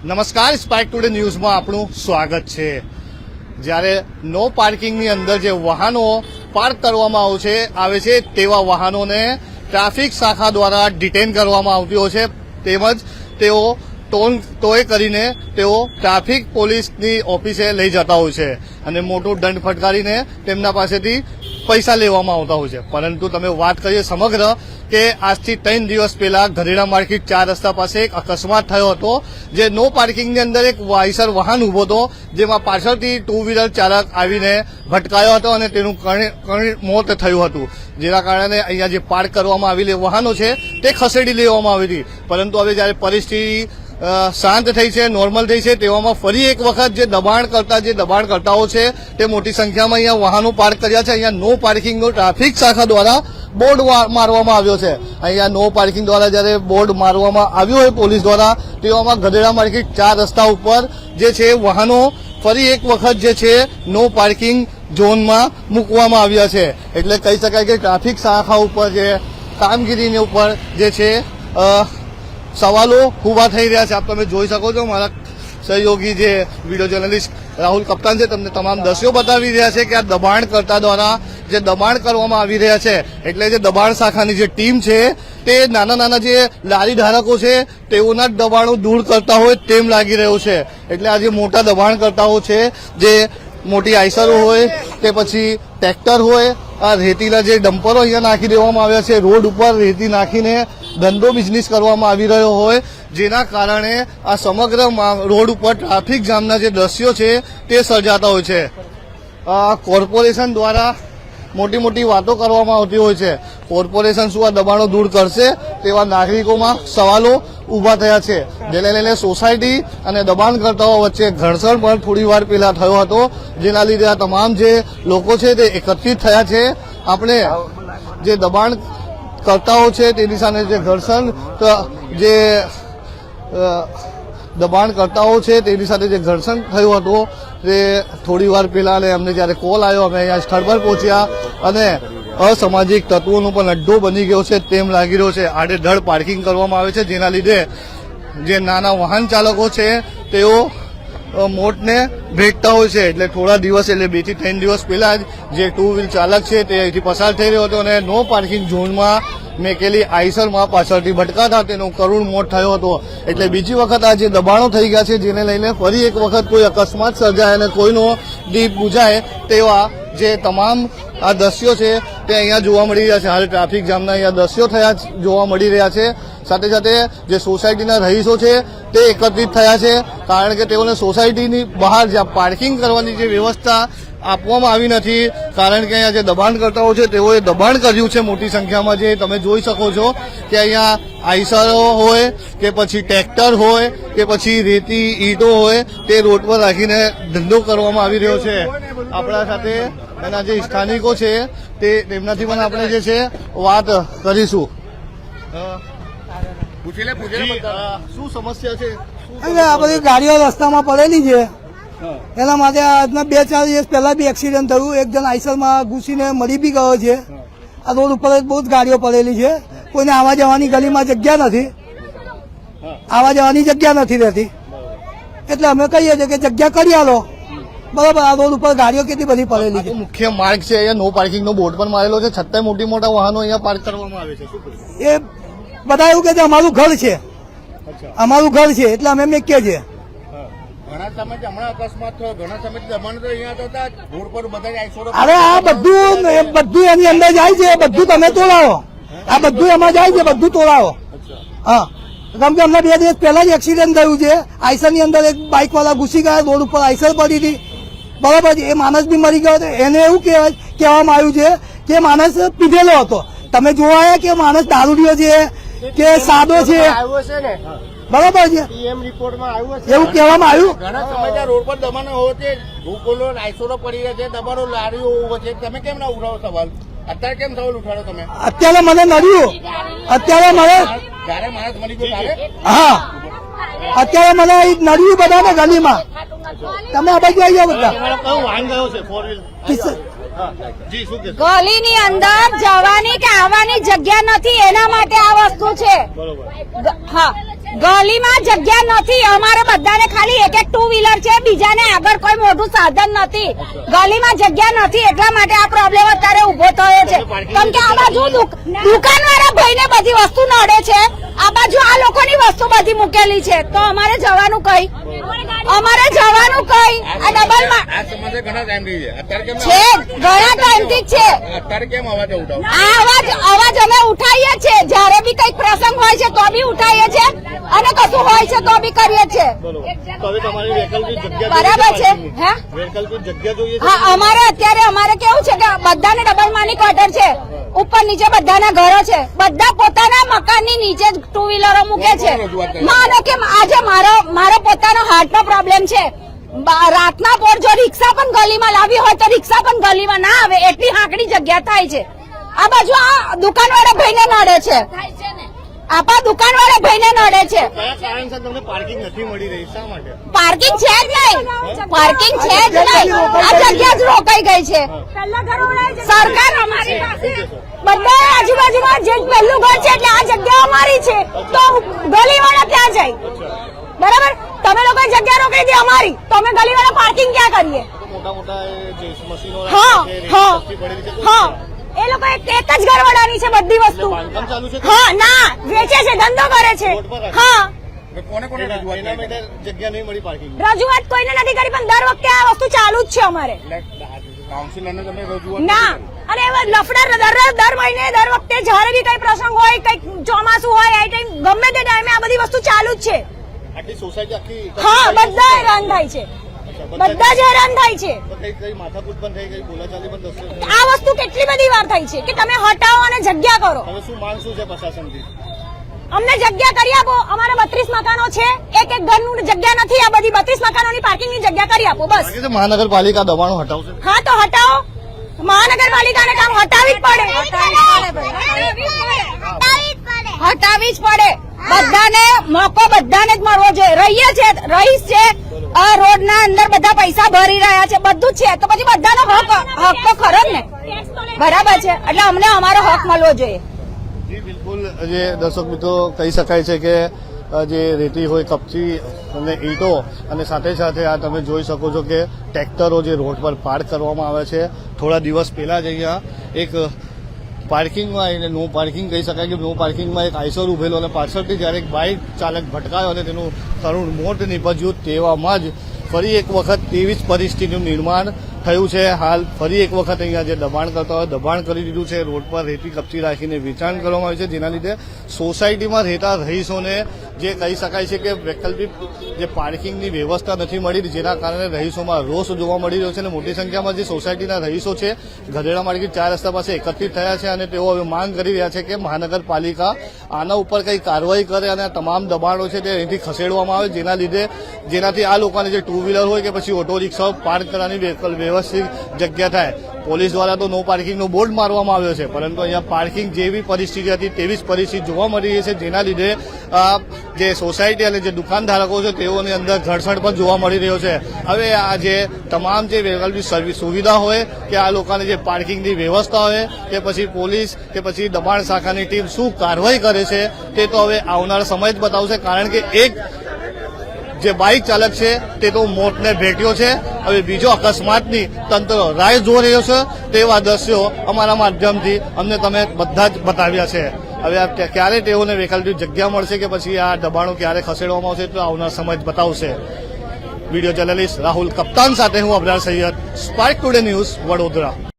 નમસ્કાર, spike today ન્યૂઝમાં આપનું સ્વાગત છે। જ્યારે નો પાર્કિંગની અંદર જે વાહનો પાર્ક કરવામાં આવે છે તેવા વાહનોને ટ્રાફિક શાખા દ્વારા ડિટેન કરવામાં આવતી હોય છે, તેમજ તેઓ ટોય કરીને તેઓ ટ્રાફિક પોલીસની ઓફિસે લઈ જતા હોય છે અને મોટો દંડ ફટકારીને તેમના પાસેથી પૈસા લેવામાં આવતા હોય છે। પરંતુ તમે વાત કરીએ સમગ્ર કે આજથી 3 દિવસ પહેલા ગધેડા માર્કેટ 4 રસ્તા પાસે એક અકસ્માત થયો હતો, જે નો પાર્કિંગની અંદર એક વાઇસર વાહન ઉભો હતો, જેમાં પાછળથી 2 વ્હીલર ચાલક આવીને ભટકાયો હતો અને તેનું મોત થયું હતું, જેના કારણે અહીંયા જે પાર્ક કરવામાં આવેલી વાહનો છે તે ખસેડી લેવામાં આવી હતી। પરંતુ હવે જ્યારે પરિસ્થિતિ શાંત થઈ છે, નોર્મલ થઈ છે, તેવામાં ફરી એક વખત જે દબાણકર્તાઓ છે તે મોટી સંખ્યામાં અહીંયા વાહનો પાર્ક કર્યા છે। અહીંયા નો પાર્કિંગનો ટ્રાફિક શાખા દ્વારા બોર્ડ મારવામાં આવ્યો છે। અહીંયા નો પાર્કિંગ દ્વારા જ્યારે બોર્ડ મારવામાં આવ્યો હોય પોલીસ દ્વારા, તેવામાં ગધેડા માર્કેટ 4 રસ્તા ઉપર જે છે વાહનો ફરી એક વખત જે છે નો પાર્કિંગ ઝોનમાં મૂકવામાં આવ્યા છે। એટલે કહી શકાય કે ટ્રાફિક શાખા ઉપર જે કામગીરીની ઉપર જે છે સવાલો ઉભા થઈ રહ્યા છે। આપ તમે જોઈ શકો છો, મારા સહયોગી જે વિડીયો જર્નલિસ્ટ રાહુલ કપ્તાન છે તમને તમામ દ્રશ્યો બતાવી રહ્યા છે કે આ દબાણકર્તા દ્વારા જે દબાણ કરવામાં આવી રહ્યા છે, એટલે જે દબાણ શાખાની જે ટીમ છે તે નાના જે લારી ધારકો છે તેઓના જ દબાણો દૂર કરતા હોય તેમ લાગી રહ્યું છે। એટલે આ જે મોટા દબાણકર્તાઓ છે, જે મોટી આઈસરો હોય કે પછી ટ્રેક્ટર હોય, આ રેતીના જે ડમ્પરો અહીંયા નાખી દેવામાં આવ્યા છે, રોડ ઉપર રેતી નાખીને ધંધો બિઝનેસ કરવામાં આવી રહ્યો હોય, જેના કારણે આ સમગ્ર રોડ ઉપર ટ્રાફિક જામના જે દ્રશ્યો છે તે સર્જાતા હોય છે। કોર્પોરેશન દ્વારા મોટી વાતો કરવામાં આવતી હોય છે। કોર્પોરેશન શું આ દબાણો દૂર કરશે તેવા નાગરિકોમાં સવાલો ઉભા થયા છે, જેને લઈને સોસાયટી અને દબાણકર્તાઓ વચ્ચે ઘર્ષણ પણ થોડી વાર પહેલા થયો હતો, જેના લીધે આ તમામ જે લોકો છે તે એકત્રિત થયા છે। આપણે જે દબાણકર્તાઓ છે તેની સામે જે ઘર્ષણ જે દબાણકર્તાઓ છે તેની સાથે જે ઘર્ષણ થયું હતું તે થોડી વાર પહેલા, અને અમને જ્યારે કોલ આવ્યો અમે અહીંયા સ્થળ પર પહોંચ્યા અને અસામાજિક તત્વોનો પણ અડ્ડો બની ગયો છે તેમ લાગી રહ્યો છે। આડેધડ પાર્કિંગ કરવામાં આવે છે, જેના લીધે જે નાના વાહન ચાલકો છે તેઓ મોતને ભેટતા હોય છે। એટલે થોડા દિવસ, એટલે 2 થી 3 દિવસ પહેલા જ જે 2 વ્હીલ ચાલક છે તે અહીંથી પસાર થઈ રહ્યો હતો અને નો પાર્કિંગ ઝોનમાં મેકેલી આઈસરમાં પાછળથી ભટકાતા તેનું કરુણ મોત થયો હતો। એટલે બીજી વખત આ જે દબાણો થઈ ગયા છે, જેને લઈને ફરી એક વખત કોઈ અકસ્માત સર્જાય અને કોઈનો દીપ બુઝાય તેવા જે તમામ આ દ્રશ્યો છે તે અહીંયા જોવા મળી રહ્યા છે। હાલ ટ્રાફિક જામના અહીંયા દ્રશ્યો જોવા મળી રહ્યા છે। સાથે સાથે જે સોસાયટીના રહીશો છે તે એકત્રિત થયા છે, કારણ કે તેઓને સોસાયટીની બહાર જ્યાં પાર્કિંગ કરવાની જે વ્યવસ્થા આપવામાં આવી નથી, કારણ કે અહીંયા જે દબાણકર્તાઓ છે તેઓએ દબાણ કર્યું છે મોટી સંખ્યામાં। જે તમે જોઈ શકો છો કે અહીંયા આઈસરો હોય કે પછી ટ્રેક્ટર હોય કે પછી રેતી ઈંટો હોય તે રોડ પર રાખીને ધંધો કરવામાં આવી રહ્યો છે। આપણા સાથે એના જે સ્થાનિકો છે તેમનાથી પણ આપણે જે છે વાત કરીશું। શું સમસ્યા છે? આ બધી ગાડીઓ રસ્તામાં પડેલી છે, એના માટે આજના 2-4 દિવસ પહેલા બી એક્સિડન્ટ થયું, એક જણ આઈસરમાં ઘૂસીને મરી બી ગયો છે। આ રોડ ઉપર બહુ જ ગાડીઓ પડેલી છે, કોઈને આવવા જવાની ગલીમાં જગ્યા નથી રહેતી, એટલે અમે કહીએ છીએ કે જગ્યા કરી આલો, બરાબર। આ રોડ ઉપર ગાડીઓ કેટલી બધી પડેલી છે। મુખ્ય માર્ગ છે, અહીંયા નો પાર્કિંગ નો બોર્ડ પણ મારેલો છે, છતાંય મોટા વાહનો અહીંયા પાર્ક કરવામાં આવે છે। એ બધા એવું કે અમારું ઘર છે, એટલે અમે મેકીએ છીએ। અરે આ બધું એની અંદર જાય છે, બધું તમે તોડાવો, આ બધું એમાં જાય છે, બધું તોડાવો। હા, કેમ કે અમને 2 દિવસ પહેલા જ એક્સિડન્ટ થયું છે, આઈસર ની અંદર એક બાઇક વાળા ઘૂસી ગયા, રોડ ઉપર આઈસર પડી હતી, બરાબર છે। એ માણસ બી મરી ગયો હતો, એને એવું કહેવામાં આવ્યું છે કે માણસ પીધેલો હતો। તમે જોવા કે માણસ દારૂડિયો છે કે સાદો છે, બરાબર છે, એવું કહેવામાં આવ્યું। ઘણા સમયથી રોડ પર દબાણો હોય છે, ભૂગોળો આઈસોરો પડી રહ્યા છે, દબાણો લારીઓ ઉભો છે, તમે કેમ ના ઉઠાવો સવાલ? અત્યારે કેમ સવાલ ઉઠાડો તમે? અત્યારે મને નડ્યું, જયારે માણસ મરી ગયો ત્યારે? હા, અત્યારે મને નડ્યું બધા ને ગલીમાં। તમે આ બાજુ આવી જાઓ બધા। ગલીની અંદર જવાની કે આવવાની જગ્યા નથી, એના માટે આ વસ્તુ છે। હા, ગલીમાં જગ્યા નથી અમારે બધાને ખાલી એક એક ટુ વ્હીલર છે બીજાને આગળ કોઈ મોટું સાધન નથી ગલીમાં જગ્યા નથી એટલા માટે આ પ્રોબ્લેમ અત્યારે ઉભો થયો છે કેમ કે આ બાજુ દુકાનવાળા ભાઈને બધી વસ્તુ નડે છે આ બાજુ આ લોકોની વસ્તુ બધી મૂકેલી છે તો અમારે જવાનું કઈ આ ડબલમાં આ સમસ્યા ઘણા ટાઈમથી છે અત્યારે કેમ છે ઘણા ટાઈમથી જ છે અત્યારે કેમ અવાજ ઉઠાવો આ અવાજ અમે ઉઠાવીએ છીએ જયારે બી કઈક પ્રસંગ હોય છે તો બી ઉઠાવીએ છીએ અને કશું હોય છે તો બી કરીએ છીએ તો હવે તમારી વૈકલ્પિક જગ્યા બરાબર છે હે વૈકલ્પિક જગ્યા જોઈએ છે હા અમારે કેવું છે કે બધાને ડબલ માની ક્વાર્ટર છે ઉપર નીચે બધાના ઘરો છે બધા પોતાના મકાનની નીચે જ ટુ વ્હીલરો મૂકે છે માનો કે આજે મારો પોતાનો હાર્ટનો પ્રોબ્લેમ છે રાતના પોર જો રિક્ષા પણ ગલીમાં લાવી હોય તો રિક્ષા પણ ગલીમાં ના આવે એટલી હાંકડી જગ્યા થાય છે આ બાજુ આ દુકાનવાળા ભાઈને નડે છે આપા દુકાનવાળા ભાઈને નડે છે કયા કારણસર તમને પાર્કિંગ નથી મળી રહી શા માટે પાર્કિંગ છે જ નહીં પાર્કિંગ છે જ નહીં આ જગ્યા જ રોકાઈ ગઈ છે સરકાર અમારી પાસે બધા આજુબાજુમાં જે પહેલું ઘર છે એટલે આ જગ્યા અમારી છે તો ગલીવાળા ક્યાં જાય બરાબર તમે લોકો જગ્યા રોકી દી અમારી તો અમે ગલીવાળા પાર્કિંગ ક્યાં કરીએ મોટા મોટા જે મશીનો હા છે, હા સસ્તી પડેલી છે, હા એ લોકો એક જ ઘરવાળાની છે બધી વસ્તુ બાંધકામ ચાલુ છે હા ના વેચે છે ધંધો કરે છે હા કોને કોને રજૂઆત એના કરી? માટે જગ્યા નહીં મળી પાર્કિંગ રજૂઆત કોઈને નથી કરી પણ દર વખતે આ વસ્તુ ચાલુ જ છે અમારે કાઉન્સિલરને તમે રજૂઆત ના અને એવા લફડા દર મહિને દર વખતે જ્યારે બી કઈ પ્રસંગ હોય કઈ ચોમાસું હોય એ ટાઈમ ગમે તે ટાઈમે આ બધી વસ્તુ ચાલુ જ છે આટલી સોસાયટી આખી હા બધા હેરાન થાય છે બધા જ હેરાન થાય છે તો કઈ માથાકૂટ પણ થઈ ગઈ બોલાચાલી પણ થશે આ વસ્તુ કેટલી બધી વાર થાય છે કે તમે હટાવો અને જગ્યા કરો હવે શું માંગ શું છે પ્રશાસનથી અમને જગ્યા કરી આપો અમારે 32 મકાનો છે એક ઘરનું જગ્યા નથી આ બધી 32 મકાનોની પાર્કિંગની જગ્યા કરી આપો બસ લાગે છે મહાનગરપાલિકા દબાણો હટાવશે હા તો હટાવો મહાનગરપાલિકાને કામ હટાવી જ પડે હટાવી જ પડે બધાને મોકો બધાને જ મળવો જોઈએ રહીશ છે આ રોડ ના અંદર બધા પૈસા ભરી રહ્યા છે બધું જ છે તો પછી બધાનો હક તો ખરો જ ને બરાબર છે એટલે અમને અમારો હક મળવો જોઈએ જી બિલકુલ જે દર્શક મિત્રો કહી શકાય છે કે જે રેતી હોય કપચી અને ઈંટો અને સાથે સાથે આ તમે જોઈ શકો છો કે ટ્રેક્ટરો જે રોડ પર પાર્ક કરવામાં આવે છે થોડા દિવસ પહેલા જ અહીંયા એક પાર્કિંગમાં એને નો પાર્કિંગ કહી શકાય કે નો પાર્કિંગમાં એક આઈસર ઉભેલો અને પાછળથી જ્યારે એક બાઇક ચાલક ભટકાયો અને તેનું કરુણ મોત નીપજ્યું તેવામાં જ ફરી એક વખત તેવી જ પરિસ્થિતિનું નિર્માણ થયું છે હાલ ફરી એક વખત અહીંયા જે દબાણ કરતા હોય દબાણ કરી દીધું છે રોડ પર રેતી કપચી રાખીને વેચાણ કરવામાં આવ્યું છે જેના લીધે સોસાયટીમાં રહેતા રહીશોને જે કહી શકાય છે કે વૈકલ્પિક જે પાર્કિંગની વ્યવસ્થા નથી મળી જેના કારણે રહીશોમાં રોષ જોવા મળી રહ્યો છે અને મોટી સંખ્યામાં જે સોસાયટીના રહીશો છે ગધેડા માર્કેટ 4 રસ્તા પાસે એકત્રિત થયા છે અને તેઓ હવે માંગ કરી રહ્યા છે કે મહાનગરપાલિકા આના ઉપર કંઈ કાર્યવાહી કરે અને આ તમામ દબાણો છે તે અહીંથી ખસેડવામાં આવે જેનાથી આ લોકોને જે ટુ વ્હીલર હોય કે પછી ઓટો રિક્ષાઓ પાર્ક કરવાની વ્યવસ્થિત જગ્યા થાય પોલીસ દ્વારા તો નો પાર્કિંગનો બોર્ડ મારવામાં આવ્યો છે પરંતુ અહીંયા પાર્કિંગ જેવી પરિસ્થિતિ હતી તેવી જ પરિસ્થિતિ જોવા મળી રહી છે જેના લીધે જે સોસાયટી અને જે દુકાનધારકો છે તેઓની અંદર ઘર્ષણ પણ જોવા મળી રહ્યો છે હવે આ જે તમામ જે વૈકલ્પિક સર્વિસ સુવિધા હોય કે આ લોકોને જે પાર્કિંગની વ્યવસ્થા હોય કે પછી પોલીસ કે પછી દબાણ શાખાની ટીમ શું કાર્યવાહી કરે છે તે તો હવે આવનાર સમય જ બતાવશે કારણ કે એક જે બાઇક ચાલક છે તે તો મોતને ભેટ્યો છે હવે બીજો અકસ્માતની તંત્ર રાહ જોઈ રહ્યો છે તેવા દ્રશ્યો અમારા માધ્યમથી અમને તમે બધા જ બતાવ્યા છે હવે આ ક્યારે તેઓને વૈકલ્પિક જગ્યા મળશે કે પછી આ દબાણો ક્યારે ખસેડવામાં આવશે તો આવનાર સમય જ બતાવશે વિડીયો જર્નલિસ્ટ રાહુલ કપ્તાન સાથે હું Abrar Sayyed spark today news Vadodara